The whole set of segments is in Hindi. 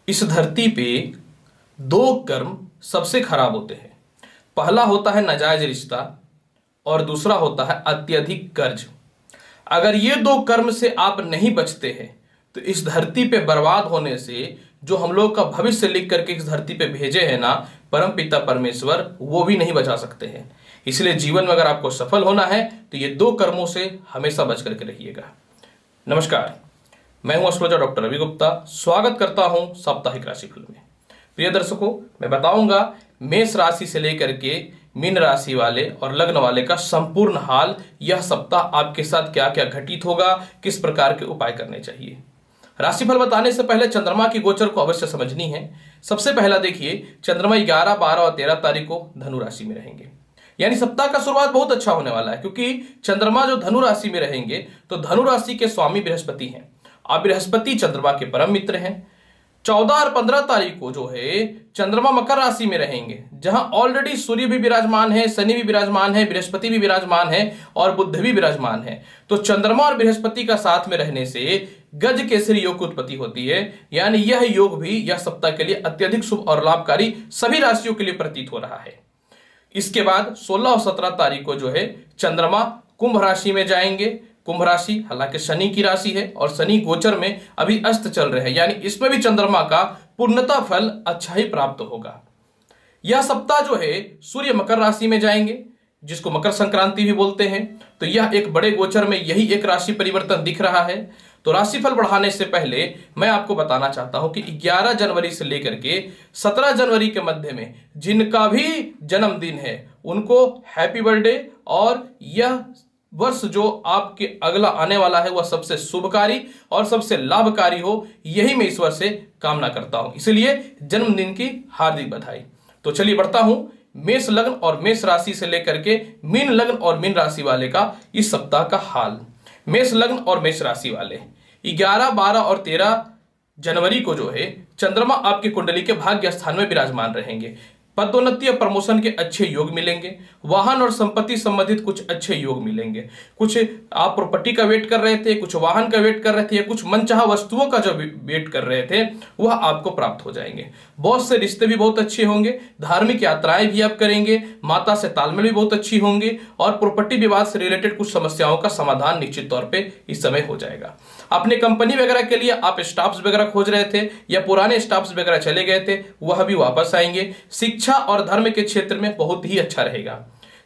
इस धरती पे दो कर्म सबसे खराब होते हैं। पहला होता है नाजायज रिश्ता और दूसरा होता है अत्यधिक कर्ज। अगर ये दो कर्म से आप नहीं बचते हैं तो इस धरती पे बर्बाद होने से जो हम लोग का भविष्य लिख करके इस धरती पे भेजे हैं ना परम पिता परमेश्वर, वो भी नहीं बचा सकते हैं। इसलिए जीवन में अगर आपको सफल होना है तो ये दो कर्मों से हमेशा बच करके रहिएगा। नमस्कार, मैं हूं एस्ट्रोलॉजर डॉक्टर रवि गुप्ता। स्वागत करता हूं साप्ताहिक राशिफल में। प्रिय दर्शकों, मैं बताऊंगा मेष राशि से लेकर के मीन राशि वाले और लग्न वाले का संपूर्ण हाल। यह सप्ताह आपके साथ क्या क्या घटित होगा, किस प्रकार के उपाय करने चाहिए। राशिफल बताने से पहले चंद्रमा की गोचर को अवश्य समझनी है। सबसे पहला देखिए, चंद्रमा 11, 12 और 13 तारीख को धनु राशि में रहेंगे। यानी सप्ताह का शुरुआत बहुत अच्छा होने वाला है, क्योंकि चंद्रमा जो धनु राशि में रहेंगे तो धनु राशि के स्वामी बृहस्पति हैं। अब बृहस्पति चंद्रमा के परम मित्र हैं। 14 और 15 तारीख को जो है चंद्रमा मकर राशि में रहेंगे, जहां ऑलरेडी सूर्य भी विराजमान है, शनि भी विराजमान है, बृहस्पति भी विराजमान है और बुध भी विराजमान है। तो चंद्रमा और बृहस्पति का साथ में रहने से गज केसरी योग की उत्पत्ति होती है। यानी यह योग भी यह सप्ताह के लिए अत्यधिक शुभ और लाभकारी सभी राशियों के लिए प्रतीत हो रहा है। इसके बाद 16 और 17 तारीख को जो है चंद्रमा कुंभ राशि में जाएंगे। कुंभ राशि हालांकि शनि की राशि है और शनि गोचर में अभी अस्त चल रहे हैं, यानी इसमें भी चंद्रमा का पूर्णता फल अच्छा ही प्राप्त होगा। यह सप्ताह जो है सूर्य मकर राशि में जाएंगे, जिसको मकर संक्रांति भी बोलते हैं। तो यह एक बड़े गोचर में यही एक राशि परिवर्तन दिख रहा है। तो राशिफल बढ़ाने से पहले मैं आपको बताना चाहता हूं कि 11 जनवरी से लेकर के 17 जनवरी के मध्य में जिनका भी जन्मदिन है उनको हैप्पी बर्थडे, और यह वर्ष जो आपके अगला आने वाला है वह सबसे शुभकारी और सबसे लाभकारी हो, यही मैं ईश्वर से कामना करता हूं। इसलिए जन्मदिन की हार्दिक बधाई। तो चलिए बढ़ता हूं मेष लग्न और मेष राशि से लेकर के मीन लग्न और मीन राशि वाले का इस सप्ताह का हाल। मेष लग्न और मेष राशि वाले 11, 12 और 13 जनवरी को जो है चंद्रमा आपकी कुंडली के भाग्य स्थान में विराजमान रहेंगे। पदोन्नति और प्रमोशन के अच्छे योग मिलेंगे। वाहन और संपत्ति संबंधित कुछ अच्छे योग मिलेंगे। कुछ आप प्रॉपर्टी का वेट कर रहे थे, कुछ वाहन का वेट कर रहे थे, या कुछ मनचाहा वस्तुओं का जो वेट कर रहे थे वह आपको प्राप्त हो जाएंगे। बॉस से रिश्ते भी बहुत अच्छे होंगे। धार्मिक यात्राएं भी आप करेंगे। माता से तालमेल भी बहुत अच्छी होंगे और प्रॉपर्टी विवाद से रिलेटेड कुछ समस्याओं का समाधान निश्चित तौर पर इस समय हो जाएगा। अपने कंपनी वगैरह के लिए आप स्टाफ्स वगैरह खोज रहे थे या पुराने स्टाफ्स वगैरह चले गए थे, वह भी वापस आएंगे। शिक्षा और धर्म के क्षेत्र में बहुत ही अच्छा रहेगा।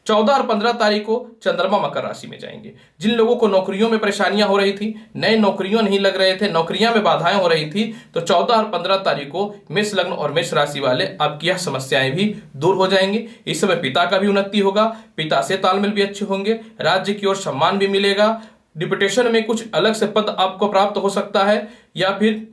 14 और 15 तारीख को चंद्रमा मकर राशि में जाएंगे। जिन लोगों को नौकरियों में परेशानियां हो रही थी, नए नौकरियों नहीं लग रहे थे, नौकरियां में बाधाएं हो रही थी, तो 14 और 15 तारीख को मेष लग्न और मेष राशि वाले आपकी यह समस्याएं भी दूर हो जाएंगी। इस समय पिता का भी उन्नति होगा, पिता से तालमेल भी अच्छे होंगे, राज्य की ओर सम्मान भी मिलेगा। डिप्यूटेशन में कुछ अलग से पद आपको प्राप्त हो सकता है, या फिर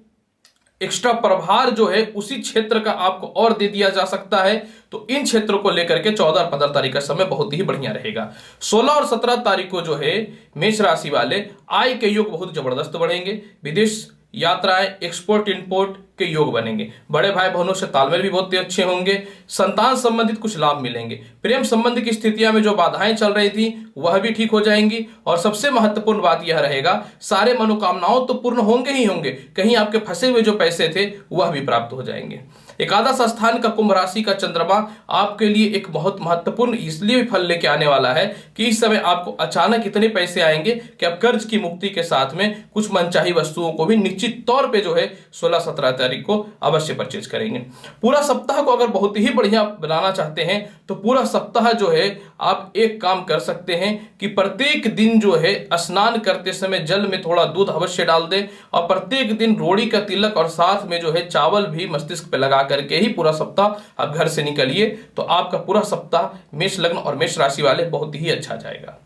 एक्स्ट्रा प्रभार जो है उसी क्षेत्र का आपको और दे दिया जा सकता है। तो इन क्षेत्रों को लेकर के 14 और 15 तारीख का समय बहुत ही बढ़िया रहेगा। 16 और 17 तारीख को जो है मेष राशि वाले आय के योग बहुत जबरदस्त बढ़ेंगे। विदेश यात्राएं, एक्सपोर्ट इंपोर्ट के योग बनेंगे। बड़े भाई बहनों से तालमेल भी बहुत अच्छे होंगे। संतान संबंधित कुछ लाभ मिलेंगे। प्रेम संबंध की स्थितियां में जो बाधाएं चल रही थी वह भी ठीक हो जाएंगी। और सबसे महत्वपूर्ण बात यह रहेगा, सारे मनोकामनाओं तो पूर्ण होंगे ही होंगे, कहीं आपके फंसे हुए जो पैसे थे वह भी प्राप्त हो जाएंगे। एकादश स्थान का कुंभ राशि का चंद्रमा आपके लिए एक बहुत महत्वपूर्ण इसलिए भी फल लेके आने वाला है कि इस समय आपको अचानक इतने पैसे आएंगे कि आप कर्ज की मुक्ति के साथ में कुछ मनचाही वस्तुओं को भी निश्चित तौर पे जो है 16-17 तारीख को अवश्य परचेज करेंगे। पूरा सप्ताह को अगर बहुत ही बढ़िया बनाना चाहते हैं तो पूरा सप्ताह जो है आप एक काम कर सकते हैं कि प्रत्येक दिन जो है स्नान करते समय जल में थोड़ा दूध अवश्य डाल दें, और प्रत्येक दिन रोड़ी का तिलक और साथ में जो है चावल भी मस्तिष्क पे लगा करके ही पूरा सप्ताह आप घर से निकलिए। तो आपका पूरा सप्ताह मेष लग्न और मेष राशि वाले बहुत ही अच्छा जाएगा।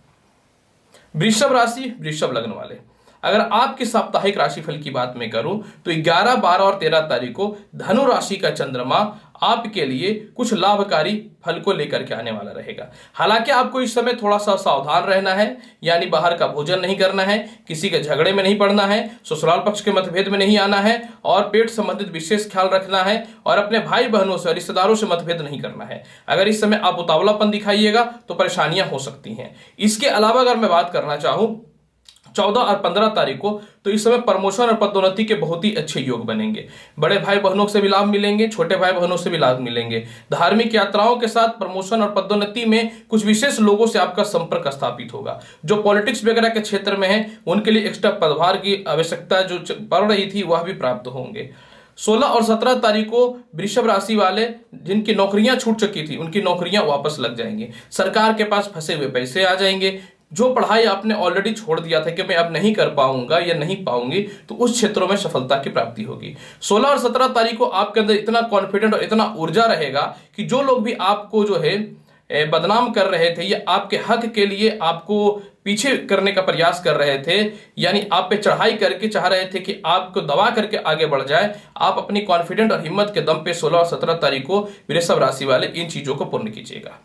वृषभ राशि, वृषभ लग्न वाले, अगर आपकी साप्ताहिक राशिफल की बात मैं करूं तो 11, 12 और 13 तारीख को धनु राशि का चंद्रमा आपके लिए कुछ लाभकारी फल को लेकर के आने वाला रहेगा। हालांकि आपको इस समय थोड़ा सा सावधान रहना है, यानी बाहर का भोजन नहीं करना है, किसी के झगड़े में नहीं पड़ना है, ससुराल पक्ष के मतभेद में नहीं आना है, और पेट संबंधित विशेष ख्याल रखना है, और अपने भाई बहनों से रिश्तेदारों से मतभेद नहीं करना है। अगर इस समय आप उतावलापन दिखाइएगा तो परेशानियां हो सकती हैं। इसके अलावा अगर मैं बात करना चाहूं 14 और 15 तारीख को, तो इस समय प्रमोशन और पदोन्नति के बहुत ही अच्छे योग बनेंगे। बड़े भाई बहनों से भी लाभ मिलेंगे, छोटे भाई बहनों से भी लाभ मिलेंगे। धार्मिक यात्राओं के साथ प्रमोशन और पदोन्नति में कुछ विशेष लोगों से आपका संपर्क स्थापित होगा। जो पॉलिटिक्स वगैरह के क्षेत्र में है उनके लिए एक्स्ट्रा पदभार की आवश्यकता जो पड़ रही थी वह भी प्राप्त होंगे। 16 और 17 तारीख को वृषभ राशि वाले जिनकी नौकरियां छूट चुकी थी उनकी नौकरियां वापस लग जाएंगी। सरकार के पास फंसे हुए पैसे आ जाएंगे। जो पढ़ाई आपने ऑलरेडी छोड़ दिया था कि मैं अब नहीं कर पाऊंगा या नहीं पाऊंगी, तो उस क्षेत्रों में सफलता की प्राप्ति होगी। 16 और 17 तारीख को आपके अंदर इतना कॉन्फिडेंट और इतना ऊर्जा रहेगा कि जो लोग भी आपको जो है बदनाम कर रहे थे या आपके हक के लिए आपको पीछे करने का प्रयास कर रहे थे, यानी आप पे चढ़ाई करके चाह रहे थे कि आपको दबा करके आगे बढ़ जाए, आप अपनी कॉन्फिडेंट और हिम्मत के दम पे 16 और 17 तारीख को वृषभ राशि वाले इन चीजों को पूर्ण कीजिएगा।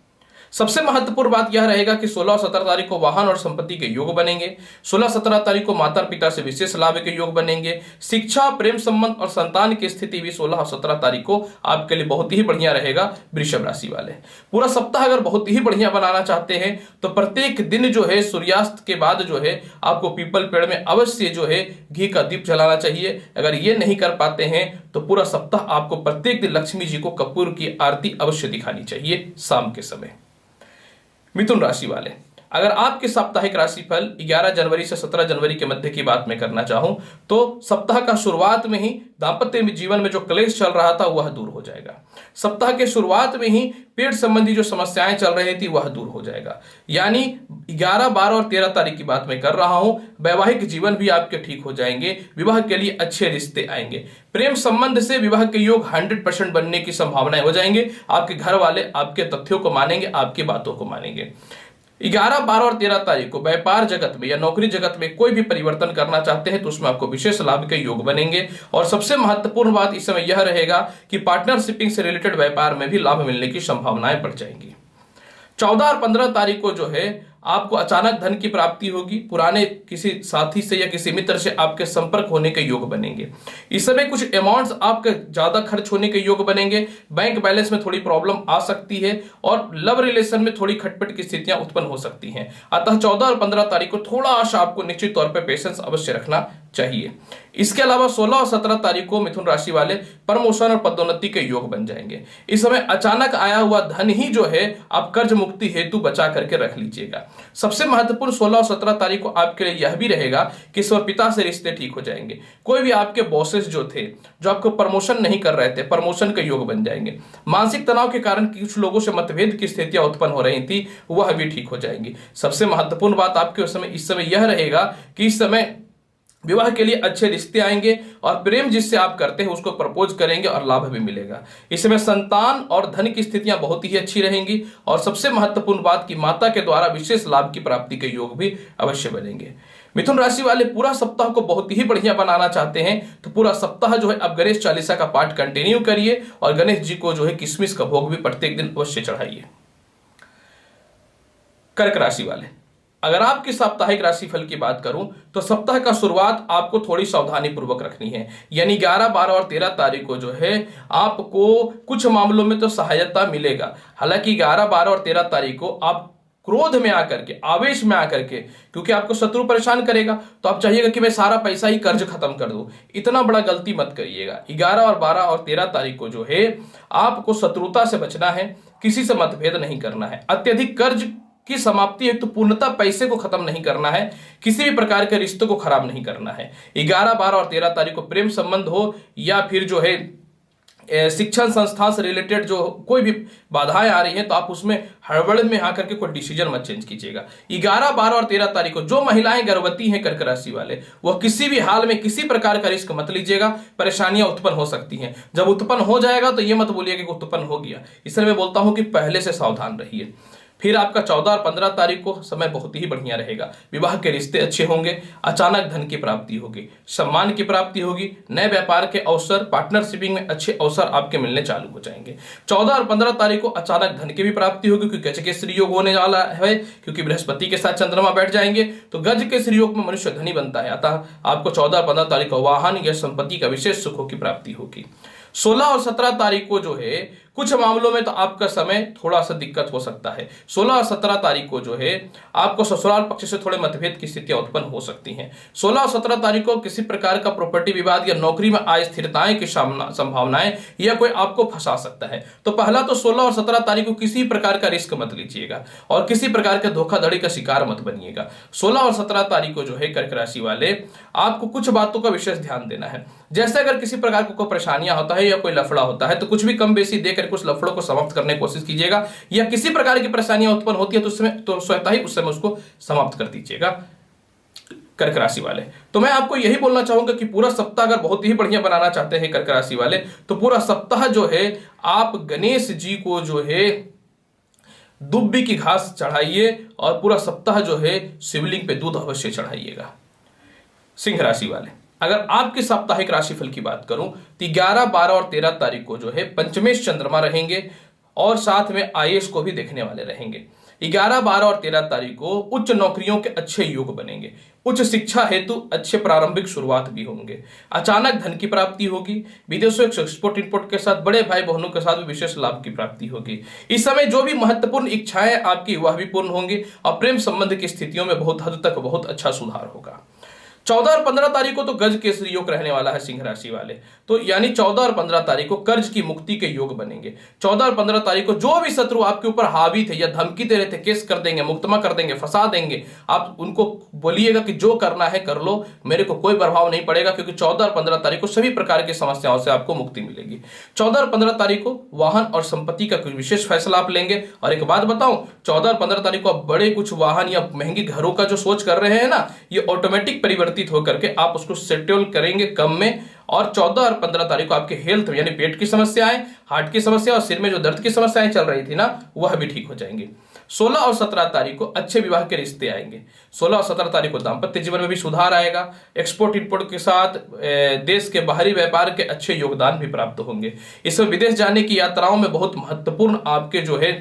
सबसे महत्वपूर्ण बात यह रहेगा कि 16 और 17 तारीख को वाहन और संपत्ति के योग बनेंगे। 16-17 तारीख को माता पिता से विशेष लाभ के योग बनेंगे। शिक्षा, प्रेम संबंध और संतान की स्थिति भी 16 और 17 तारीख को आपके लिए बहुत ही बढ़िया रहेगा वृषभ राशि वाले। पूरा सप्ताह अगर बहुत ही बढ़िया बनाना चाहते हैं तो प्रत्येक दिन जो है सूर्यास्त के बाद जो है आपको पीपल पेड़ में अवश्य जो है घी का दीप जलाना चाहिए। अगर ये नहीं कर पाते हैं तो पूरा सप्ताह आपको प्रत्येक दिन लक्ष्मी जी को कपूर की आरती अवश्य दिखानी चाहिए शाम के समय। मिथुन राशि वाले, अगर आपके साप्ताहिक राशिफल 11 जनवरी से 17 जनवरी के मध्य की बात मैं करना चाहूं तो सप्ताह का शुरुआत में ही दाम्पत्य जीवन में जो क्लेश चल रहा था वह दूर हो जाएगा। सप्ताह के शुरुआत में ही पेट संबंधी जो समस्याएं चल रही थी वह दूर हो जाएगा। यानी 11, 12 और 13 तारीख की बात मैं कर रहा हूं। वैवाहिक जीवन भी आपके ठीक हो जाएंगे। विवाह के लिए अच्छे रिश्ते आएंगे। प्रेम संबंध से विवाह के योग 100% बनने की संभावनाएं हो जाएंगे। आपके घर वाले आपके तथ्यों को मानेंगे, आपकी बातों को मानेंगे। 11, 12 और 13 तारीख को व्यापार जगत में या नौकरी जगत में कोई भी परिवर्तन करना चाहते हैं तो उसमें आपको विशेष लाभ के योग बनेंगे। और सबसे महत्वपूर्ण बात इस समय यह रहेगा कि पार्टनरशिपिंग से रिलेटेड व्यापार में भी लाभ मिलने की संभावनाएं बढ़ जाएंगी। 14 और 15 तारीख को जो है आपको अचानक धन की प्राप्ति होगी। पुराने किसी साथी से या किसी मित्र से आपके संपर्क होने के योग बनेंगे। इस समय कुछ अमाउंट्स आपके ज्यादा खर्च होने के योग बनेंगे। बैंक बैलेंस में थोड़ी प्रॉब्लम आ सकती है और लव रिलेशन में थोड़ी खटपट की स्थितियां उत्पन्न हो सकती हैं। अतः 14 और 15 तारीख को थोड़ा सा आपको निश्चित तौर पर पेशेंस अवश्य रखना चाहिए। इसके अलावा 16 और 17 तारीख को मिथुन राशि वाले प्रमोशन और पदोन्नति के योग बन जाएंगे। इस समय अचानक आया हुआ धन ही जो है आप कर्ज मुक्ति हेतु बचा करके रख लीजिएगा। सबसे महत्वपूर्ण 16 और 17 तारीख को आपके लिए यह भी रहेगा कि इस समय पिता से रिश्ते ठीक हो जाएंगे। कोई भी आपके बॉसेस जो थे जो आपको प्रमोशन नहीं कर रहे थे, प्रमोशन के योग बन जाएंगे। मानसिक तनाव के कारण कुछ लोगों से मतभेद की स्थितियां उत्पन्न हो रही थी वह भी ठीक हो जाएंगी। सबसे महत्वपूर्ण बात आपके इस समय यह रहेगा कि इस समय विवाह के लिए अच्छे रिश्ते आएंगे और प्रेम जिससे आप करते हैं उसको प्रपोज करेंगे और लाभ भी मिलेगा। इसमें संतान और धन की स्थितियां बहुत ही अच्छी रहेंगी। और सबसे महत्वपूर्ण बात कि माता के द्वारा विशेष लाभ की प्राप्ति के योग भी अवश्य बनेंगे। मिथुन राशि वाले पूरा सप्ताह को बहुत ही बढ़िया बनाना चाहते हैं तो पूरा सप्ताह जो है अब गणेश चालीसा का पाठ कंटिन्यू करिए और गणेश जी को जो है किशमिश का भोग भी प्रत्येक दिन अवश्य चढ़ाइए। कर्क राशि वाले, अगर आपकी साप्ताहिक राशिफल की बात करूं तो सप्ताह का शुरुआत आपको थोड़ी सावधानी पूर्वक रखनी है। यानी 11, 12 और 13 तारीख को जो है आपको कुछ मामलों में तो सहायता मिलेगा। हालांकि 11, 12 और 13 तारीख को आप क्रोध में आकर के, आवेश में आकर के, क्योंकि आपको शत्रु परेशान करेगा तो आप चाहिएगा कि मैं सारा पैसा ही कर्ज खत्म कर दूं। इतना बड़ा गलती मत करिएगा। 11 और 12 और 13 तारीख को जो है आपको शत्रुता से बचना है, किसी से मतभेद नहीं करना है, अत्यधिक कर्ज की समाप्ति है तो पूर्णतः पैसे को खत्म नहीं करना है, किसी भी प्रकार के रिश्तों को खराब नहीं करना है। 11, 12 और 13 तारीख को प्रेम संबंध हो या फिर जो है शिक्षण संस्थान से रिलेटेड जो कोई भी बाधाएं आ रही हैं तो आप उसमें हड़बड़ में आकर के कोई डिसीजन मत चेंज कीजिएगा। 11, 12 और 13 तारीख को जो महिलाएं गर्भवती हैं कर्क राशि वाले वह किसी भी हाल में किसी प्रकार का रिस्क मत लीजिएगा। परेशानियां उत्पन्न हो सकती हैं। जब उत्पन्न हो जाएगा तो यह मत बोलिएगा कि उत्पन्न हो गया। इसलिए मैं बोलता हूं कि पहले से सावधान रहिए। फिर आपका 14 और 15 तारीख को समय बहुत ही बढ़िया रहेगा। विवाह के रिश्ते अच्छे होंगे, अचानक धन की प्राप्ति होगी, सम्मान की प्राप्ति होगी, नए व्यापार के अवसर, पार्टनरशिपिंग में अच्छे अवसर आपके मिलने चालू हो जाएंगे। 14 और 15 तारीख को अचानक धन की भी प्राप्ति होगी क्योंकि गज के श्री योग होने वाला है, क्योंकि बृहस्पति के साथ चंद्रमा बैठ जाएंगे तो गज के श्री योग में मनुष्य धनी बनता है। अतः आपको 14 और 15 तारीख को वाहन या संपत्ति का विशेष सुखों की प्राप्ति होगी। 16 और 17 तारीख को जो है कुछ मामलों में तो आपका समय थोड़ा सा दिक्कत हो सकता है। 16 और 17 तारीख को जो है आपको ससुराल पक्ष से थोड़े मतभेद की स्थितियां उत्पन्न हो सकती हैं। 16 और 17 तारीख को किसी प्रकार का प्रॉपर्टी विवाद या नौकरी में अस्थिरताएं की संभावनाएं या कोई आपको फंसा सकता है। तो पहला तो 16 और 17 तारीख को किसी प्रकार का रिस्क मत लीजिएगा और किसी प्रकार के धोखाधड़ी का शिकार मत बनिएगा। 16 और 17 तारीख को जो है कर्क राशि वाले आपको कुछ बातों का विशेष ध्यान देना है। जैसे अगर किसी प्रकार को कोई परेशानियां होता है या कोई लफड़ा होता है तो कुछ भी कम बेसी देकर कुछ लफड़ों को समाप्त करने की कोशिश कीजिएगा, या किसी प्रकार की परेशानियां उत्पन्न होती है तो स्वतः ही उस समय उसको समाप्त कर दीजिएगा कर्क राशि वाले। तो मैं आपको यही बोलना चाहूंगा कि पूरा सप्ताह अगर बहुत ही बढ़िया बनाना चाहते हैं कर्क राशि वाले तो पूरा सप्ताह जो है आप गणेश जी को जो है दुब्बी की घास चढ़ाइए और पूरा सप्ताह जो है शिवलिंग पे दूध अवश्य चढ़ाइएगा। सिंह राशि वाले, अगर आपके साप्ताहिक राशिफल की बात करूं तो 11, 12 और 13 तारीख को जो है पंचमेश चंद्रमा रहेंगे और साथ में आईएएस को भी देखने वाले रहेंगे। 11, 12 और 13 तारीख को उच्च नौकरियों के अच्छे योग बनेंगे। उच्च शिक्षा हेतु अच्छे प्रारंभिक शुरुआत भी होंगे। अचानक धन की प्राप्ति होगी। विदेशों से एक्सपोर्ट इंपोर्ट के साथ बड़े भाई बहनों के साथ भी विशेष लाभ की प्राप्ति होगी। इस समय जो भी महत्वपूर्ण इच्छाएं आपकी वह भी पूर्ण होंगी और प्रेम संबंध की स्थितियों में बहुत हद तक बहुत अच्छा सुधार होगा। 14 और 15 तारीख को तो गज केसरी योग रहने वाला है सिंह राशि वाले, तो यानी 14 और 15 तारीख को कर्ज की मुक्ति के योग बनेंगे। 14 और 15 तारीख को जो भी शत्रु आपके ऊपर हावी थे या धमकी दे रहे थे, केस कर देंगे, मुकदमा कर देंगे, फंसा देंगे, आप उनको बोलिएगा कि जो करना है कर लो, मेरे को कोई प्रभाव नहीं पड़ेगा, क्योंकि 14 और 15 तारीख को सभी प्रकार की समस्याओं से आपको मुक्ति मिलेगी। 14 और 15 तारीख को वाहन और संपत्ति का कुछ विशेष फैसला आप लेंगे। और एक बात बताऊं, 14 और 15 तारीख को आप बड़े कुछ वाहन या महंगे घरों का जो सोच कर रहे हैं ना, ये ऑटोमेटिक परिवर्तित होकर के आप उसको सेटल करेंगे कम में। और 14 और 15 तारीख को आपके हेल्थ यानी पेट की समस्याएं, हार्ट की समस्या और सिर में जो दर्द की समस्याएं चल रही थी ना, वह भी ठीक हो जाएंगी। 16 और 17 तारीख को अच्छे विवाह के रिश्ते आएंगे। 16 और 17 तारीख को दाम्पत्य जीवन में भी सुधार आएगा। एक्सपोर्ट इंपोर्ट के साथ देश के बाहरी व्यापार के अच्छे योगदान भी प्राप्त होंगे। इसमें विदेश जाने की यात्राओं में बहुत महत्वपूर्ण आपके जो है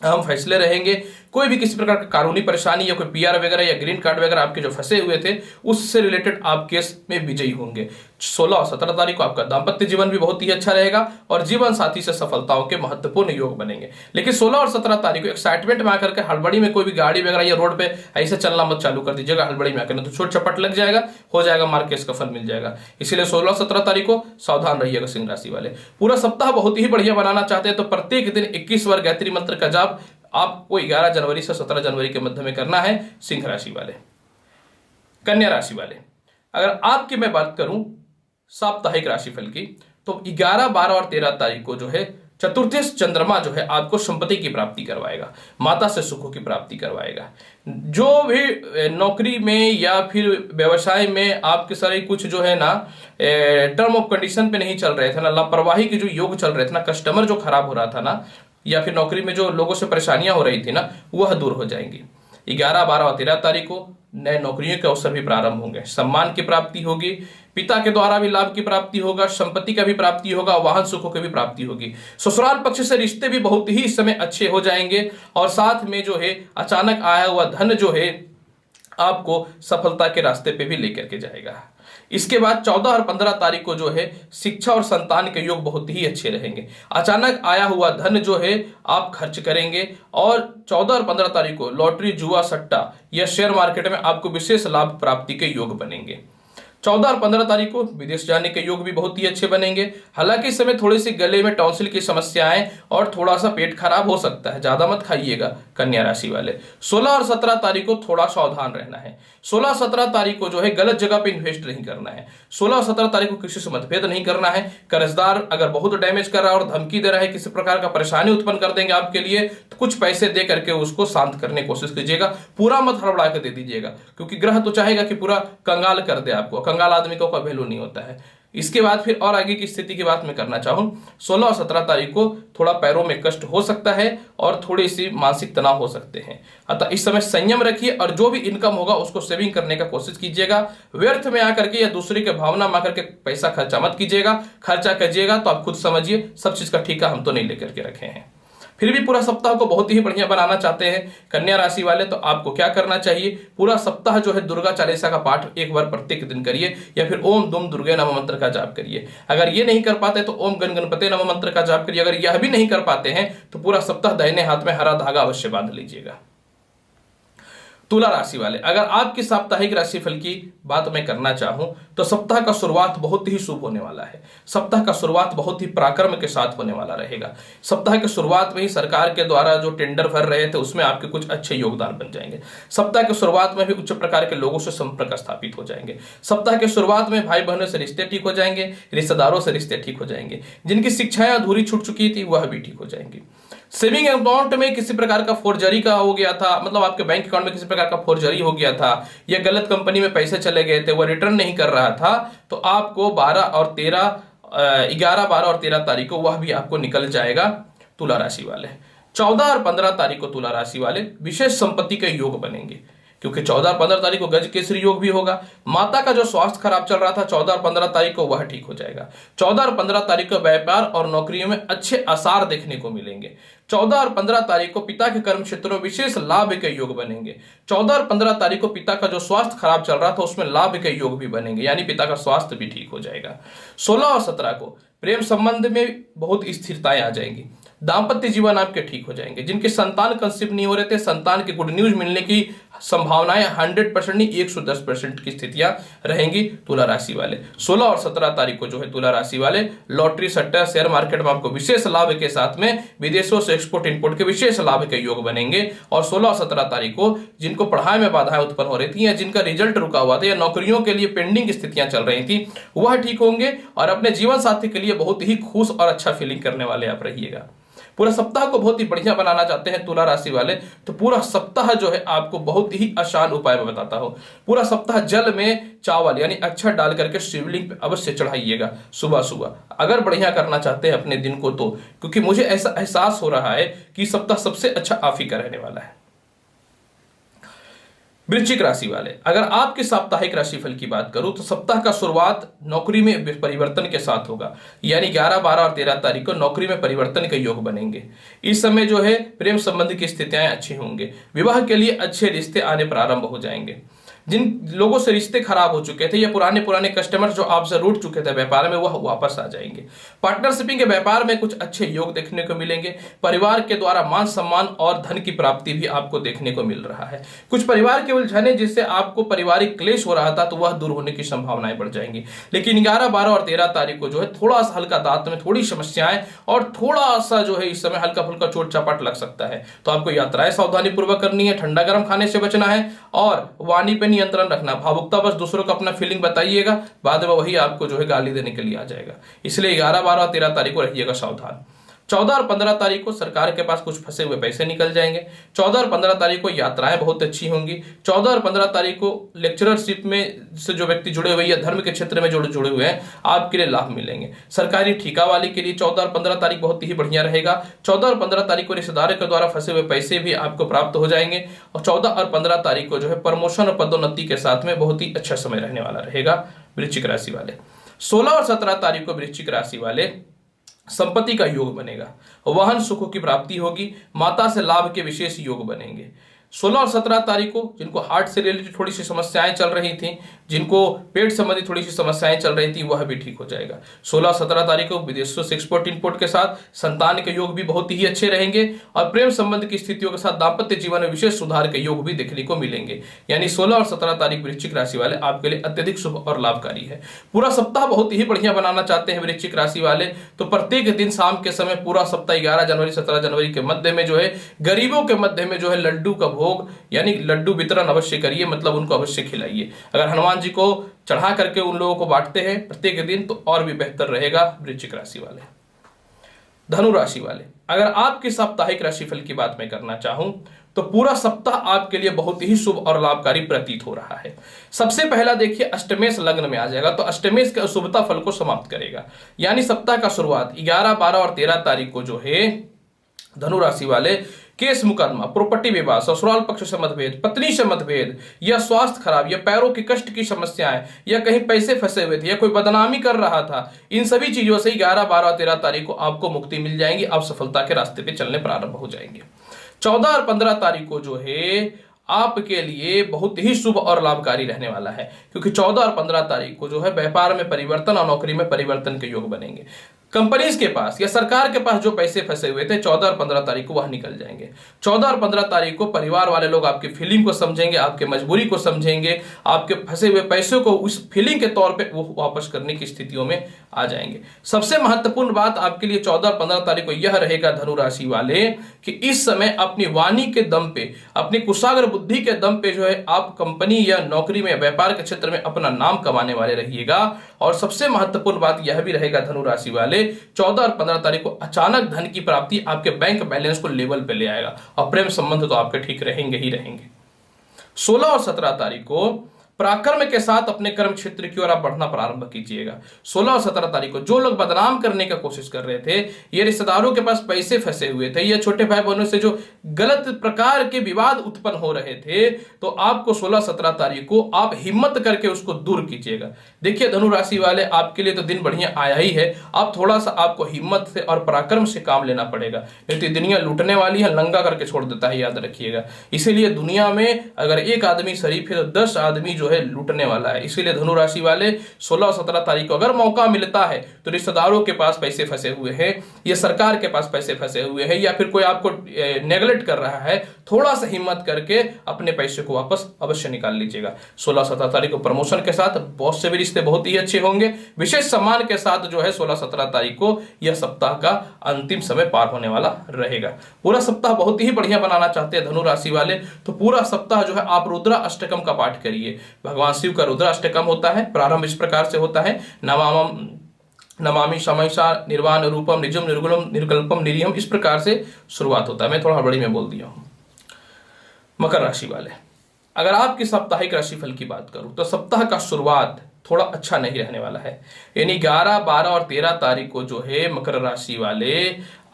अहम फैसले रहेंगे। कोई भी किसी प्रकार का कानूनी परेशानी या कोई पीआर वगैरह या ग्रीन कार्ड वगैरह आपके जो फंसे हुए थे उससे रिलेटेड आप केस में विजयी होंगे। 16 और 17 तारीख को आपका दाम्पत्य जीवन भी बहुत ही अच्छा रहेगा और जीवन साथी से सफलताओं के महत्वपूर्ण योग बनेंगे। लेकिन 16 और 17 तारीख को एक्साइटमेंट में आकर के हड़बड़ी में कोई भी गाड़ी वगैरह या रोड पे ऐसे चलना मत चालू कर दीजिएगा। हड़बड़ी में आकर तो छोट चपट लग जाएगा, हो जाएगा, मार केस का फल मिल जाएगा। इसीलिए 16 और 17 तारीख को सावधान रहिएगा सिंह राशि वाले। पूरा सप्ताह बहुत ही बढ़िया बनाना चाहते हैं तो प्रत्येक दिन 21 बार गायत्री मंत्र का जाप आपको 11 जनवरी से 17 जनवरी के मध्य में करना है सिंह राशि वाले। कन्या राशि वाले, अगर आपकी मैं बात करूं साप्ताहिक राशिफल की तो 11, 12 और 13 तारीख को जो है चतुर्थेश चंद्रमा जो है आपको संपत्ति की प्राप्ति करवाएगा, माता से सुखों की प्राप्ति करवाएगा। जो भी नौकरी में या फिर व्यवसाय में आपके सारे कुछ जो है ना टर्म ऑफ कंडीशन पे नहीं चल रहे थे ना, लापरवाही के जो योग चल रहे थे ना, कस्टमर जो खराब हो रहा था ना, या फिर नौकरी में जो लोगों से परेशानियां हो रही थी ना, वह दूर हो जाएंगी। 11, 12 और 13 तारीख को नए नौकरियों के अवसर भी प्रारंभ होंगे। सम्मान की प्राप्ति होगी, पिता के द्वारा भी लाभ की प्राप्ति होगा, संपत्ति का भी प्राप्ति होगा, वाहन सुखों की भी प्राप्ति होगी। ससुराल पक्ष से रिश्ते भी बहुत ही इस समय अच्छे हो जाएंगे और साथ में जो है अचानक आया हुआ धन जो है आपको सफलता के रास्ते पे भी लेकर के जाएगा। इसके बाद 14 और 15 तारीख को जो है शिक्षा और संतान के योग बहुत ही अच्छे रहेंगे। अचानक आया हुआ धन जो है आप खर्च करेंगे और 14 और 15 तारीख को लॉटरी, जुआ, सट्टा या शेयर मार्केट में आपको विशेष लाभ प्राप्ति के योग बनेंगे। 14 और 15 तारीख को विदेश जाने के योग भी बहुत ही अच्छे बनेंगे। हालांकि इस समय थोड़ी सी गले में टॉन्सिल की समस्याएं और थोड़ा सा पेट खराब हो सकता है, ज्यादा मत खाइएगा कन्या राशि वाले। 16 और 17 तारीख को थोड़ा सावधान रहना है। 16, 17 तारीख को जो है गलत जगह पे इन्वेस्ट नहीं करना है। 16 और 17 तारीख को किसी से मतभेद नहीं करना है। कर्जदार अगर बहुत डैमेज कर रहा है और धमकी दे रहा है, किसी प्रकार का परेशानी उत्पन्न कर देंगे आपके लिए, तो कुछ पैसे दे करके उसको शांत करने की कोशिश कीजिएगा। पूरा मत हड़बड़ा के दे दीजिएगा, क्योंकि ग्रह तो चाहेगा कि पूरा कंगाल कर दे आपको। कंगाल आदमी को वैल्यू नहीं होता है। इसके बाद फिर और आगे की स्थिति की बात मैं करना चाहूं, 16 और 17 तारीख को थोड़ा पैरों में कष्ट हो सकता है और थोड़ी सी मानसिक तनाव हो सकते हैं। अतः इस समय संयम रखिए और जो भी इनकम होगा उसको सेविंग करने का कोशिश कीजिएगा। व्यर्थ में आकर के या दूसरे के भावना में आकर के पैसा खर्चा मत कीजिएगा। खर्चा कीजिएगा तो आप खुद समझिए सब चीज का ठीका हम तो नहीं लेकर के रखे हैं। फिर भी पूरा सप्ताह को बहुत ही बढ़िया बनाना चाहते हैं कन्या राशि वाले, तो आपको क्या करना चाहिए, पूरा सप्ताह जो है दुर्गा चालीसा का पाठ एक बार प्रत्येक दिन करिए, या फिर ओम दुम दुर्गे नमः मंत्र का जाप करिए। अगर ये नहीं कर पाते तो ओम गण गणपते नमः मंत्र का जाप करिए। अगर यह भी नहीं कर पाते हैं तो पूरा सप्ताह दाहिने हाथ में हरा धागा अवश्य बांध लीजिएगा। तुला राशि वाले, अगर आपकी साप्ताहिक राशिफल की बात मैं करना चाहूं तो सप्ताह का शुरुआत बहुत ही शुभ होने वाला है। सप्ताह का शुरुआत बहुत ही पराक्रम के साथ होने वाला रहेगा। सप्ताह के शुरुआत में ही सरकार के द्वारा जो टेंडर भर रहे थे उसमें आपके कुछ अच्छे योगदान बन जाएंगे। सप्ताह के शुरुआत में भी उच्च प्रकार के लोगों से संपर्क स्थापित हो जाएंगे। सप्ताह के शुरुआत में भाई बहनों से रिश्ते ठीक हो जाएंगे, रिश्तेदारों से रिश्ते ठीक हो जाएंगे। जिनकी शिक्षाएं अधूरी छूट चुकी थी वह भी ठीक हो जाएंगी। सेविंग अकाउंट में किसी प्रकार का फोर्जरी का हो गया था, मतलब आपके बैंक अकाउंट में किसी प्रकार का फोर्जरी हो गया था या गलत कंपनी में पैसे चले गए थे, वह रिटर्न नहीं कर रहा था, तो आपको 11 और 13 तारीख को वह भी आपको निकल जाएगा। तुला राशि वाले 14 और 15 तारीख को तुला राशि वाले विशेष संपत्ति के योग बनेंगे, क्योंकि 14 और 15 तारीख को गज केसरी योग भी होगा। माता का जो स्वास्थ्य खराब चल रहा था 14 और 15 तारीख को वह ठीक हो जाएगा। 14 और 15 तारीख को व्यापार और नौकरियों में अच्छे आसार देखने को मिलेंगे। 14 और 15 तारीख को पिता के कर्म क्षेत्रों में विशेष लाभ के योग बनेंगे। 14 और 15 तारीख को पिता का जो स्वास्थ्य खराब चल रहा था उसमें लाभ के योग भी बनेंगे, यानी पिता का स्वास्थ्य भी ठीक हो जाएगा। 16 और 17 को प्रेम संबंध में बहुत स्थिरताएं आ जाएंगी। दाम्पत्य जीवन आपके ठीक हो जाएंगे। जिनके संतान कंसीव नहीं हो रहे थे, संतान के गुड न्यूज मिलने की संभावनाएं 100% नहीं 110% की स्थितियां रहेंगी तुला राशि वाले। 16 और 17 तारीख को जो है तुला राशि वाले लॉटरी सट्टा शेयर मार्केट में आपको विशेष लाभ के साथ में विदेशों से एक्सपोर्ट इंपोर्ट के विशेष लाभ के योग बनेंगे। और 16 और 17 तारीख को जिनको पढ़ाई में बाधाएं उत्पन्न हो रही थी या जिनका रिजल्ट रुका हुआ था या नौकरियों के लिए पेंडिंग स्थितियां चल रही थी वह ठीक होंगे और अपने जीवन साथी के लिए बहुत ही खुश और अच्छा फीलिंग करने वाले आप रहिएगा। पूरा सप्ताह को बहुत ही बढ़िया बनाना चाहते हैं तुला राशि वाले, तो पूरा सप्ताह जो है आपको बहुत ही आसान उपाय में बताता हूं। पूरा सप्ताह जल में चावल यानी अक्षर डाल करके शिवलिंग पे अवश्य चढ़ाइएगा सुबह सुबह, अगर बढ़िया करना चाहते हैं अपने दिन को तो, क्योंकि मुझे ऐसा एहसास हो रहा है कि सप्ताह सबसे अच्छा आप ही का रहने वाला है। वृश्चिक राशि वाले, अगर आपके साप्ताहिक राशिफल की बात करूं तो सप्ताह का शुरुआत नौकरी में परिवर्तन के साथ होगा, यानी 11, 12 और 13 तारीख को नौकरी में परिवर्तन के योग बनेंगे। इस समय जो है प्रेम संबंध की स्थितियां अच्छी होंगे, विवाह के लिए अच्छे रिश्ते आने प्रारंभ हो जाएंगे। जिन लोगों से रिश्ते खराब हो चुके थे या पुराने कस्टमर जो आपसे रूठ चुके थे व्यापार में वह वापस आ जाएंगे। पार्टनरशिपिंग के व्यापार में कुछ अच्छे योग देखने को मिलेंगे। परिवार के द्वारा मान सम्मान और धन की प्राप्ति भी आपको देखने को मिल रहा है। कुछ परिवार के उलझने जिससे आपको पारिवारिक क्लेश हो रहा था तो वह दूर होने की संभावनाएं बढ़ जाएंगी। लेकिन 11, 12 और 13 तारीख को जो है थोड़ा सा हल्का दांत में थोड़ी समस्याएं और थोड़ा सा जो है इस समय हल्का फुल्का चोट चपाट लग सकता है, तो आपको यात्राएं सावधानी पूर्वक करनी है, ठंडा गर्म खाने से बचना है और वाणी पे नियंत्रण रखना। भावुकता बस दूसरों को अपना फीलिंग बताइएगा, बाद में वही आपको जो है गाली देने के लिए आ जाएगा। इसलिए 11, 12 और 13 तारीख को रहिएगा सावधान। 14 और 15 तारीख को सरकार के पास कुछ फंसे हुए पैसे निकल जाएंगे। 14 और 15 तारीख को यात्राएं बहुत अच्छी होंगी। 14 और 15 तारीख को लेक्चररशिप में से जो व्यक्ति जुड़े हुए या धर्म के क्षेत्र में जुड़े हुए हैं आपके लिए लाभ मिलेंगे। सरकारी ठेका वाले के लिए 14 और 15 तारीख बहुत ही बढ़िया रहेगा। 14 और 15 तारीख को रिश्तेदारों के द्वारा फंसे हुए पैसे भी आपको प्राप्त हो जाएंगे। और 14 और 15 तारीख को जो है प्रमोशन और पदोन्नति के साथ में बहुत ही अच्छा समय रहने वाला रहेगा वृश्चिक राशि वाले। 16 और 17 तारीख को वृश्चिक राशि वाले संपत्ति का योग बनेगा, वाहन सुखों की प्राप्ति होगी, माता से लाभ के विशेष योग बनेंगे। 16 और 17 तारीख को जिनको हार्ट से रिलेटेड थोड़ी सी समस्याएं चल रही थी, जिनको पेट संबंधी थोड़ी सी समस्याएं चल रही थी वह भी ठीक हो जाएगा। 16 और 17 तारीख को विदेशों से एक्सपोर्ट इंपोर्ट के साथ संतान के योग भी बहुत ही अच्छे रहेंगे और प्रेम संबंध की स्थितियों के साथ दाम्पत्य जीवन में विशेष सुधार के योग भी देखने को मिलेंगे। यानी 16 और 17 तारीख वृश्चिक राशि वाले आपके लिए अत्यधिक शुभ और लाभकारी है। पूरा सप्ताह बहुत ही बढ़िया बनाना चाहते हैं वृश्चिक राशि वाले, तो प्रत्येक दिन शाम के समय पूरा सप्ताह 11 जनवरी 17 जनवरी के मध्य में जो है गरीबों के मध्य में जो है लड्डू का भोग यानी लड्डू वितरण अवश्य करिए, मतलब उनको अवश्य खिलाइए। अगर हनुमान जी को चढ़ा करके उन लोगों को बांटते हैं प्रत्येक दिन तो और भी बेहतर रहेगा वृश्चिक राशि वाले। धनु राशि वाले, अगर आपकी साप्ताहिक राशिफल की बात मैं करना चाहूं तो पूरा सप्ताह आपके लिए बहुत ही शुभ और लाभकारी प्रतीत हो रहा है। सबसे पहला देखिए अष्टमेश लग्न में आ जाएगा तो अष्टमेश के अशुभता फल को समाप्त करेगा। यानी सप्ताह का शुरुआत 11, 12 और 13 तारीख को जो है धनु राशि वाले केस मुकदमा, प्रॉपर्टी विवाद, ससुराल पक्ष से मतभेद, पत्नी से मतभेद, या स्वास्थ्य खराब, या पैरों के कष्ट की समस्याएं, या कहीं पैसे फंसे हुए थे, या कोई बदनामी कर रहा था, इन सभी चीजों से 11, 12 और 13 तारीख को आपको मुक्ति मिल जाएगी। आप सफलता के रास्ते पे चलने प्रारंभ हो जाएंगे। 14 और 15 तारीख को जो है आपके लिए बहुत ही शुभ और लाभकारी रहने वाला है, क्योंकि 14 और 15 तारीख को जो है व्यापार में परिवर्तन और नौकरी में परिवर्तन के योग बनेंगे। कंपनीज के पास या सरकार के पास जो पैसे फंसे हुए थे 14 और 15 तारीख को वह निकल जाएंगे। 14 और 15 तारीख को परिवार वाले लोग आपकी फीलिंग को समझेंगे, आपके मजबूरी को समझेंगे, आपके फंसे हुए पैसों को उस फीलिंग के तौर पे वो वापस करने की स्थितियों में आ जाएंगे। सबसे महत्वपूर्ण बात आपके लिए 14 और 15 तारीख को यह रहेगा धनु राशि वाले कि इस समय अपनी वाणी के दम पे, अपनी कुशाग्र बुद्धि के दम पे जो है आप कंपनी या नौकरी में, व्यापार के क्षेत्र में अपना नाम कमाने वाले रहिएगा। और सबसे महत्वपूर्ण बात यह भी रहेगा धनु राशि वाले 14 और 15 तारीख को अचानक धन की प्राप्ति आपके बैंक बैलेंस को लेवल पे ले आएगा और प्रेम संबंध तो आपके ठीक रहेंगे ही रहेंगे। 16 और 17 तारीख को पराक्रम के साथ अपने कर्म क्षेत्र की ओर आप बढ़ना प्रारंभ कीजिएगा। 16 और 17 तारीख को जो लोग बदनाम करने का कोशिश कर रहे थे, ये रिश्तेदारों के पास पैसे फंसे हुए थे, या छोटे भाई बहनों से जो गलत प्रकार के विवाद उत्पन्न हो रहे थे, तो आपको 16-17 तारीख को आप हिम्मत करके उसको दूर कीजिएगा। देखिए धनु राशि वाले, आपके लिए तो दिन बढ़िया आया ही है। आप थोड़ा सा आपको हिम्मत से और पराक्रम से काम लेना पड़ेगा, नहीं तो दुनिया लूटने वाली है, नंगा करके छोड़ देता है, याद रखिएगा। इसीलिए दुनिया में अगर एक आदमी शरीफ है तो 10 आदमी जो है लूटने वाला है। इसीलिए धनु राशि वाले 16 और 17 तारीख को अगर मौका मिलता है तो रिश्तेदारों के पास पैसे फंसे हुए हैं, या सरकार के पास पैसे फंसे हुए हैं, या फिर कोई आपको नेगलेक्ट कर रहा है, थोड़ा सा हिम्मत करके अपने पैसे को वापस अवश्य निकाल लीजिएगा। 16-17 तारीख को प्रमोशन के साथ बॉस से भी रिश्ते बहुत ही अच्छे होंगे। विशेष सम्मान के साथ जो है 16-17 तारीख को यह सप्ताह का अंतिम समय पार होने वाला रहेगा। पूरा सप्ताह बहुत ही बढ़िया बनाना चाहते हैं धनु राशि वाले, तो पूरा सप्ताह जो है आप रुद्रा अष्टकम का पाठ करिए। भगवान शिव का रुद्रा अष्टकम होता है, प्रारंभ इस प्रकार से होता है, नमामि शमैषा निर्वाण रूपम निजम निर्गुणम निर्कल्पम निरीहम, इस प्रकार से शुरुआत होता है। मैं थोड़ा हड़बड़ी में बोल दिया हूं। मकर राशि वाले, अगर आपकी साप्ताहिक राशिफल की बात करूं तो सप्ताह का शुरुआत थोड़ा अच्छा नहीं रहने वाला है। यानी 11, 12 और 13 तारीख को जो है मकर राशि वाले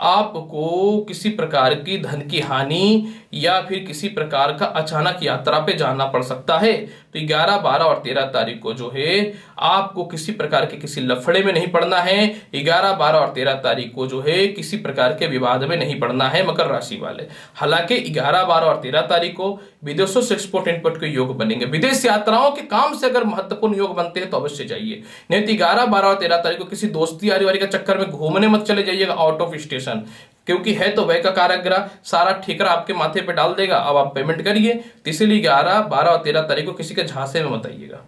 आपको किसी प्रकार की धन की हानि या फिर किसी प्रकार का अचानक यात्रा पे जाना पड़ सकता है। तो 11, 12 और 13 तारीख को जो है आपको किसी प्रकार के किसी लफड़े में नहीं पड़ना है। 11, 12 और 13 तारीख को जो है किसी प्रकार के विवाद में नहीं पड़ना है मकर राशि वाले। हालांकि 11, 12 और 13 तारीख को विदेशों से एक्सपोर्ट इंपोर्ट के योग बनेंगे। विदेश यात्राओं के काम से अगर महत्वपूर्ण योग बनते हैं तो अवश्य जाइए, नहीं तो 11, 12 और 13 तारीख को किसी दोस्ती यारी वारी का चक्कर में घूमने मत चले जाइएगा आउट ऑफ स्टेशन, क्योंकि है तो वह का कारक ग्रह, सारा ठेकरा आपके माथे पे डाल देगा। अब आप पेमेंट करिए, तो इसीलिए 11, 12 और 13 तारीख को किसी के झांसे में मत आइएगा।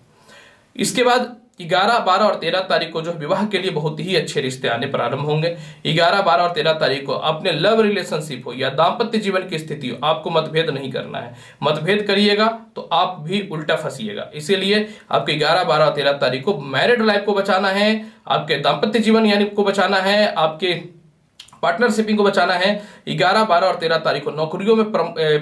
इसके बाद 11, 12 और 13 तारीख को जो विवाह के लिए बहुत ही अच्छे रिश्ते आने प्रारंभ होंगे। 11, 12 और 13 तारीख को अपने लव रिलेशनशिप हो या दाम्पत्य जीवन की स्थिति हो, आपको मतभेद नहीं करना है। मतभेद करिएगा तो आप भी उल्टा फंसिएगा। इसीलिए आपके 11, 12 और 13 तारीख को मैरिड लाइफ को बचाना है, आपके दाम्पत्य जीवन यानी को बचाना है, आपके पार्टनरशिपिंग को बचाना है। 11, 12 और 13 तारीख को नौकरियों में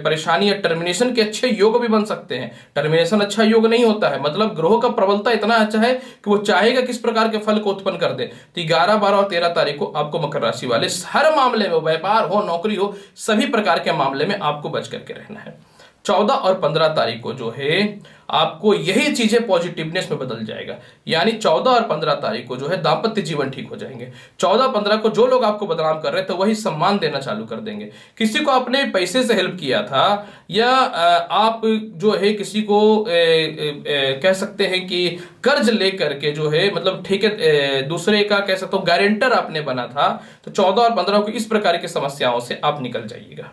परेशानी या टर्मिनेशन के अच्छे योग भी बन सकते हैं। टर्मिनेशन अच्छा योग नहीं होता है, मतलब ग्रहों का प्रबलता इतना अच्छा है कि वो चाहेगा किस प्रकार के फल को उत्पन्न कर दे। तो 11, 12 और 13 तारीख को आपको मकर राशि वाले हर मामले में, व्यापार हो नौकरी हो, सभी प्रकार के मामले में आपको बच करके रहना है। 14 और 15 तारीख को जो है आपको यही चीजें पॉजिटिवनेस में बदल जाएगा। यानी 14 और 15 तारीख को जो है दाम्पत्य जीवन ठीक हो जाएंगे। 14-15 को जो लोग आपको बदनाम कर रहे थे वही सम्मान देना चालू कर देंगे। किसी को आपने पैसे से हेल्प किया था, या आप जो है किसी को कह सकते हैं कि कर्ज लेकर के जो है मतलब ठेके दूसरे का कह सकते हो गारंटर आपने बना था, तो 14 और 15 को इस प्रकार की समस्याओं से आप निकल जाइएगा।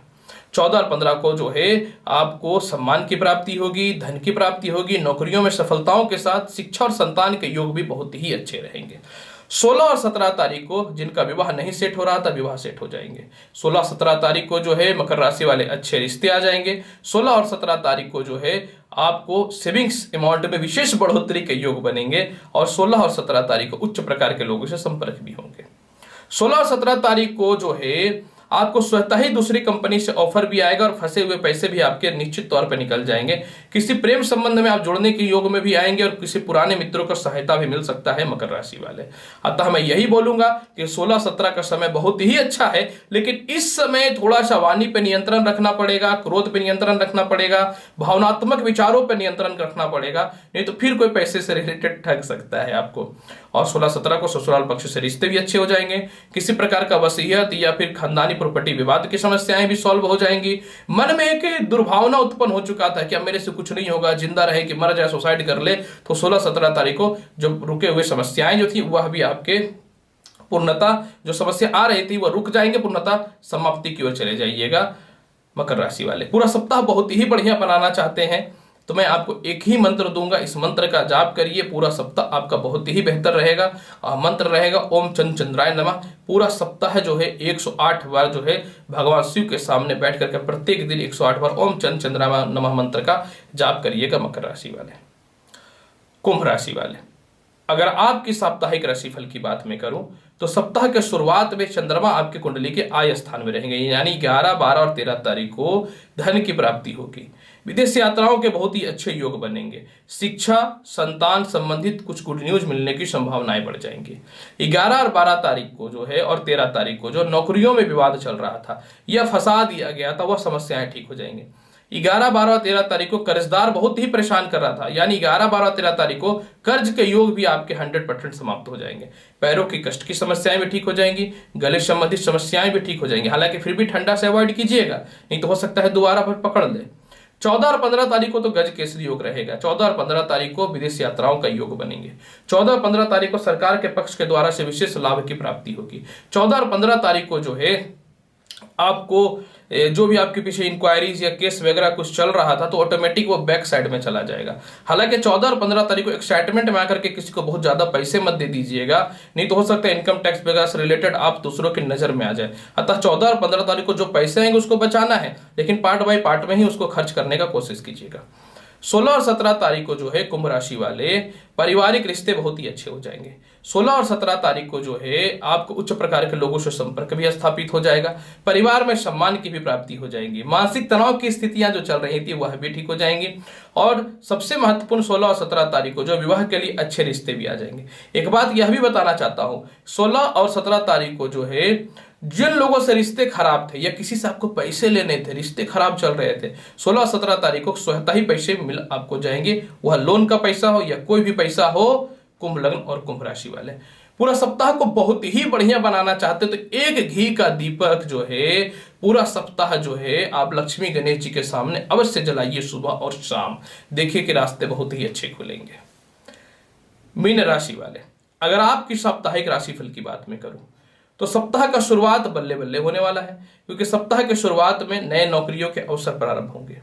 14 और 15 को जो है आपको सम्मान की प्राप्ति होगी, धन की प्राप्ति होगी, नौकरियों में सफलताओं के साथ शिक्षा और संतान के योग भी बहुत ही अच्छे रहेंगे। 16 और 17 तारीख को जिनका विवाह नहीं सेट हो रहा था विवाह सेट हो जाएंगे। 16-17 तारीख को जो है मकर राशि वाले अच्छे रिश्ते आ जाएंगे। 16 और 17 तारीख को जो है आपको सेविंग्स अमाउंट में विशेष बढ़ोतरी के योग बनेंगे, और 16 और 17 तारीख को उच्च प्रकार के लोगों से संपर्क भी होंगे। 16 और 17 तारीख को जो है आपको स्वतः ही दूसरी कंपनी से ऑफर भी आएगा और फंसे हुए पैसे भी आपके निश्चित तौर पर निकल जाएंगे। किसी प्रेम संबंध में आप जुड़ने के योग में भी आएंगे और किसी पुराने मित्रों को सहायता भी मिल सकता है मकर राशि वाले। अतः मैं यही बोलूंगा कि 16-17 का समय बहुत ही अच्छा है, लेकिन इस समय थोड़ा सा वाणी पे नियंत्रण रखना पड़ेगा, क्रोध पे नियंत्रण रखना पड़ेगा, भावनात्मक विचारों पे नियंत्रण रखना पड़ेगा, नहीं तो फिर कोई पैसे से रिलेटेड ठग सकता है आपको। और 16-17 को ससुराल पक्ष से रिश्ते भी अच्छे हो जाएंगे, किसी प्रकार का वसीयत या फिर खानदानी प्रॉपर्टी विवाद की समस्याएं भी सॉल्व हो जाएंगी। मन में एक दुर्भावना उत्पन्न हो चुका था कि अब मेरे से कुछ नहीं होगा, जिंदा रहे कि मर जाए, सुसाइड कर ले, तो 16-17 तारीख को जो रुके हुए समस्याएं जो थी वह भी आपके पूर्णता, जो समस्या आ रही थी वह रुक जाएंगे, पूर्णता समाप्ति की ओर चले जाइएगा मकर राशि वाले। पूरा सप्ताह बहुत ही बढ़िया बनाना चाहते हैं तो मैं आपको एक ही मंत्र दूंगा, इस मंत्र का जाप करिए, पूरा सप्ताह आपका बहुत ही बेहतर रहेगा। मंत्र रहेगा ओम चंद चंद्राय नमः। पूरा सप्ताह जो है 108 बार जो है भगवान शिव के सामने बैठ करके प्रत्येक दिन 108 बार ओम चंद चंद्राय नमः मंत्र का जाप करिएगा मकर राशि वाले। कुंभ राशि वाले, अगर आपकी साप्ताहिक राशिफल की बात मैं करूं तो सप्ताह के शुरुआत में चंद्रमा आपके कुंडली के आय स्थान में रहेंगे, यानी 11, 12 और 13 तारीख को धन की प्राप्ति होगी। विदेश यात्राओं के बहुत ही अच्छे योग बनेंगे। शिक्षा, संतान संबंधित कुछ गुड न्यूज मिलने की संभावनाएं बढ़ जाएंगी। 11 और 12 तारीख को जो है और 13 तारीख को जो नौकरियों में विवाद चल रहा था या फंसा दिया गया था वह समस्याएं ठीक हो जाएंगी। 11, 12 और 13 तारीख को कर्जदार बहुत ही परेशान कर रहा था, यानी 11, 12 और 13 तारीख को कर्ज के योग भी आपके 100% समाप्त हो जाएंगे। पैरों की कष्ट की समस्याएं भी ठीक हो जाएंगी, गले संबंधित समस्याएं भी ठीक हो जाएंगी। हालांकि फिर भी ठंडा से अवॉइड कीजिएगा, नहीं तो हो सकता है दोबारा फिर पकड़ ले। 14 और 15 तारीख को तो गज केसरी योग रहेगा। 14 और 15 तारीख को विदेश यात्राओं का योग बनेंगे। 14 और 15 तारीख को सरकार के पक्ष के द्वारा से विशेष लाभ की प्राप्ति होगी। 14 और 15 तारीख को जो है आपको जो भी आपके पीछे इंक्वायरीज या केस वगैरह कुछ चल रहा था तो ऑटोमेटिक वो बैक साइड में चला जाएगा। हालांकि 14 और 15 तारीख को एक्साइटमेंट में आकर के किसी को बहुत ज्यादा पैसे मत दे दीजिएगा, नहीं तो हो सकता है इनकम टैक्स वगैरह से रिलेटेड आप दूसरों की नजर में आ जाए। अतः 14 और 15 तारीख को जो पैसे आएंगे उसको बचाना है, लेकिन पार्ट बाय पार्ट में ही उसको खर्च करने का कोशिश कीजिएगा। 16 और 17 तारीख को जो है कुंभ राशि वाले पारिवारिक रिश्ते बहुत ही अच्छे हो जाएंगे। 16 और 17 तारीख को जो है आपको उच्च प्रकार के लोगों से संपर्क भी स्थापित हो जाएगा। परिवार में सम्मान की भी प्राप्ति हो जाएगी। मानसिक तनाव की स्थितियां जो चल रही थी वह भी ठीक हो जाएंगी। और सबसे महत्वपूर्ण 16 और 17 तारीख को जो विवाह के लिए अच्छे रिश्ते भी आ जाएंगे। एक बात यह भी बताना चाहता हूं, 16 और 17 तारीख को जो है जिन लोगों से रिश्ते खराब थे या किसी से आपको पैसे लेने थे, रिश्ते खराब चल रहे थे, 16-17 तारीख को स्वतः ही पैसे मिल आपको जाएंगे। वह लोन का पैसा हो या कोई भी पैसा हो। कुंभ लग्न और कुंभ राशि वाले पूरा सप्ताह को बहुत ही बढ़िया बनाना चाहते तो एक घी का दीपक जो है पूरा सप्ताह जो है आप लक्ष्मी गणेश जी के सामने अवश्य जलाइए सुबह और शाम। देखिए कि रास्ते बहुत ही अच्छे खुलेंगे। मीन राशि वाले, अगर आपकी साप्ताहिक राशिफल की बात मैं करूं तो सप्ताह का शुरुआत बल्ले बल्ले होने वाला है, क्योंकि सप्ताह के शुरुआत में नए नौकरियों के अवसर प्रारंभ होंगे।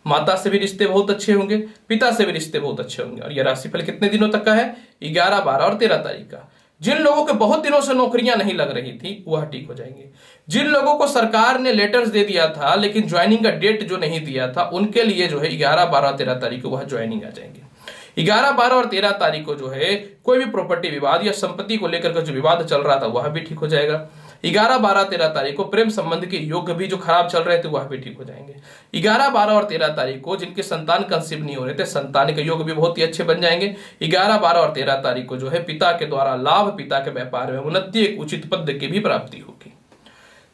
माता से भी रिश्ते बहुत अच्छे होंगे, पिता से भी रिश्ते बहुत अच्छे होंगे। और यह राशिफल कितने दिनों तक का है? 11, 12 और 13 तारीख का। जिन लोगों के बहुत दिनों से नौकरियां नहीं लग रही थी वह ठीक हो जाएंगे। जिन लोगों को सरकार ने लेटर्स दे दिया था लेकिन ज्वाइनिंग का डेट जो नहीं दिया था उनके लिए जो है 11, 12, 13 तारीख को वह ज्वाइनिंग आ जाएंगे। 11, 12 और 13 तारीख को जो है कोई भी प्रॉपर्टी विवाद या संपत्ति को लेकर के जो विवाद चल रहा था वह भी ठीक हो जाएगा। 11, 12, 13 तारीख को प्रेम संबंध के योग भी जो खराब चल रहे थे वह भी ठीक हो जाएंगे। 11, 12 और 13 तारीख को जिनके संतान कंसीव नहीं हो रहे थे संतान के योग भी बहुत ही अच्छे बन जाएंगे। 11, 12 और 13 तारीख को जो है पिता के द्वारा लाभ, पिता के व्यापार में उन्नति, एक उचित पद की भी प्राप्ति होगी।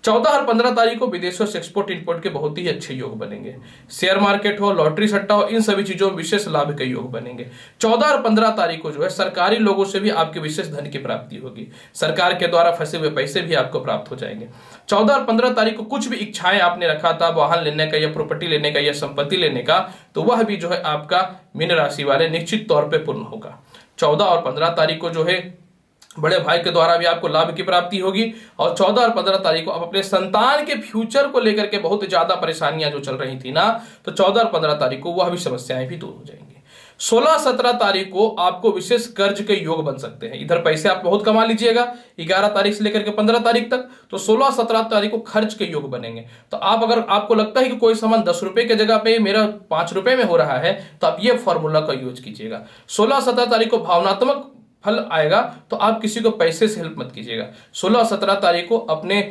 14 और 15 तारीख को विदेशों से एक्सपोर्ट इंपोर्ट के बहुत ही अच्छे योग बनेंगे। शेयर मार्केट हो, लॉटरी सट्टा हो, इन सभी चीजों में विशेष लाभ के योग बनेंगे। 14 और 15 तारीख को जो है सरकारी लोगों से भी आपके विशेष धन की प्राप्ति होगी। सरकार के द्वारा फंसे हुए पैसे भी आपको प्राप्त हो जाएंगे। 14 और 15 तारीख को कुछ भी इच्छाएं आपने रखा था वाहन लेने का या प्रॉपर्टी लेने का या संपत्ति लेने का, तो वह भी जो है आपका मीन राशि वाले निश्चित तौर पर पूर्ण होगा। 14 और 15 तारीख को जो है बड़े भाई के द्वारा भी आपको लाभ की प्राप्ति होगी। और 14 और 15 तारीख को आप अपने संतान के फ्यूचर को लेकर के बहुत ज्यादा परेशानियां जो चल रही थी ना, तो 14 और 15 तारीख को वह भी समस्याएं भी दूर हो जाएंगी। 16-17 तारीख को आपको विशेष कर्ज के योग बन सकते हैं। इधर पैसे आप बहुत कमा लीजिएगा 11 तारीख से लेकर के 15 तारीख तक, तो 16-17 तारीख को खर्च के योग बनेंगे। तो आप अगर आपको लगता है कि कोई सामान 10 रुपए के जगह पे मेरा 5 रुपए में हो रहा है तो आप ये फॉर्मूला का यूज कीजिएगा। 16-17 तारीख को भावनात्मक फल आएगा तो आप किसी को पैसे से हेल्प मत कीजिएगा। 16 और 17 तारीख को अपने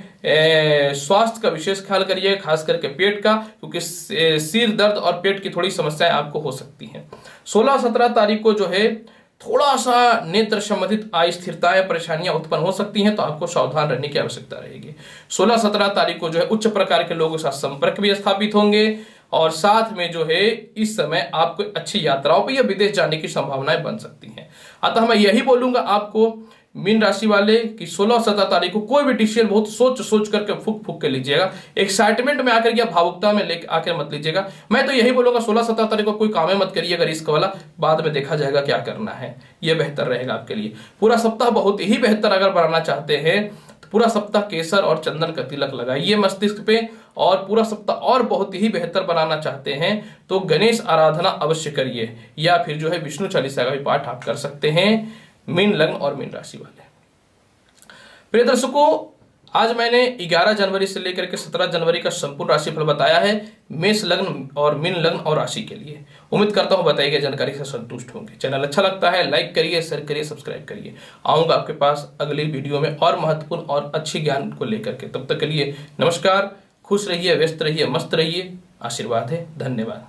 स्वास्थ्य का विशेष ख्याल करिए, खास करके पेट का, क्योंकि सिर दर्द और पेट की थोड़ी समस्याएं आपको हो सकती हैं। 16 और 17 तारीख को जो है थोड़ा सा नेत्र संबंधित अस्थिरताएं परेशानियां उत्पन्न हो सकती हैं, तो आपको सावधान रहने की आवश्यकता रहेगी। 16-17 तारीख को जो है उच्च प्रकार के लोगों के साथ संपर्क भी स्थापित होंगे, और साथ में जो है इस समय आपको अच्छी यात्राओं पर या विदेश जाने की संभावनाएं बन सकती हैं। अतः मैं यही बोलूंगा आपको मीन राशि वाले कि 16 और 17 तारीख को कोई भी डिसीजन बहुत सोच सोच करके फूक फूक के लीजिएगा, एक्साइटमेंट में आकर या भावुकता में लेकर आकर मत लीजिएगा। मैं तो यही बोलूंगा 16-17 तारीख को कोई काम मत करिएगा रिस्क वाला, बाद में देखा जाएगा क्या करना है, यह बेहतर रहेगा आपके लिए। पूरा सप्ताह बहुत ही बेहतर अगर बनाना चाहते हैं तो पूरा सप्ताह केसर और चंदन का तिलक लगाइए मस्तिष्क पे, और पूरा सप्ताह और बहुत ही बेहतर बनाना चाहते हैं तो गणेश आराधना अवश्य करिए, या फिर जो है विष्णु चालीसा का भी पाठ आप कर सकते हैं मीन लग्न और मीन राशि वाले। प्रिय दर्शकों, आज मैंने 11 जनवरी से लेकर के 17 जनवरी का संपूर्ण राशिफल बताया है मेष लग्न और मीन लग्न और राशि के लिए। उम्मीद करता हूं बताई गई जानकारी से संतुष्ट होंगे। चैनल अच्छा लगता है लाइक करिए, शेयर करिए, सब्सक्राइब करिए। आऊंगा आपके पास अगली वीडियो में और महत्वपूर्ण और अच्छी ज्ञान को लेकर के। तब तक के लिए नमस्कार, खुश रहिए, व्यस्त रहिए, मस्त रहिए। आशीर्वाद है, धन्यवाद।